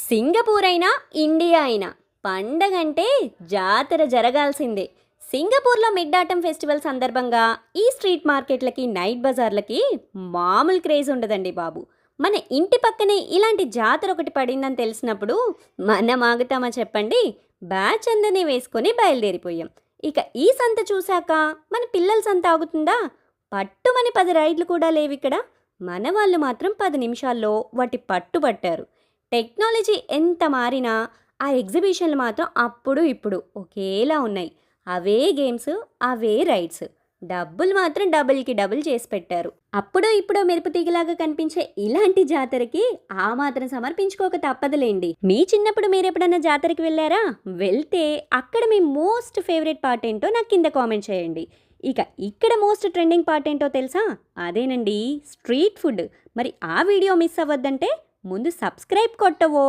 Singapore అయినా India అయినా పండగంటే జాతర జరగాల్సిందే. సింగపూర్లో మిడ్ ఆటం ఫెస్టివల్ సందర్భంగా ఈ స్ట్రీట్ మార్కెట్లకి నైట్ బజార్లకి మామూలు క్రేజ్ ఉండదండి బాబు. మన ఇంటి పక్కనే ఇలాంటి జాతర ఒకటి పడిందని తెలిసినప్పుడు మనం ఆగుతామా చెప్పండి. బ్యాచ్ అందరినీ వేసుకొని బయలుదేరిపోయాం. ఇక ఈ సంత చూశాక మన పిల్లల సంత ఆగుతుందా? పట్టుమని 10 రైడ్లు కూడా లేవిక్కడ. మన వాళ్ళు మాత్రం 10 నిమిషాల్లో వాటి పట్టుబట్టారు. టెక్నాలజీ ఎంత మారినా ఆ ఎగ్జిబిషన్లు మాత్రం అప్పుడు ఇప్పుడు ఒకేలా ఉన్నాయి. అవే గేమ్స్, అవే రైడ్స్. డబ్బులు మాత్రం డబుల్కి డబుల్ చేసి పెట్టారు. అప్పుడో ఇప్పుడో మెరుపు తీగలాగా కనిపించే ఇలాంటి జాతరకి ఆ మాత్రం సమర్పించుకోక తప్పదులేండి. మీ చిన్నప్పుడు మీరెప్పుడన్నా జాతరకి వెళ్ళారా? వెళ్తే అక్కడ మీ మోస్ట్ ఫేవరెట్ పార్ట్ ఏంటో నాకు కింద కామెంట్ చేయండి. ఇక ఇక్కడ మోస్ట్ ట్రెండింగ్ పార్ట్ ఏంటో తెలుసా? అదేనండి, స్ట్రీట్ ఫుడ్. మరి ఆ వీడియో మిస్ అవ్వద్దంటే ముందు సబ్స్క్రైబ్ కొట్టవో.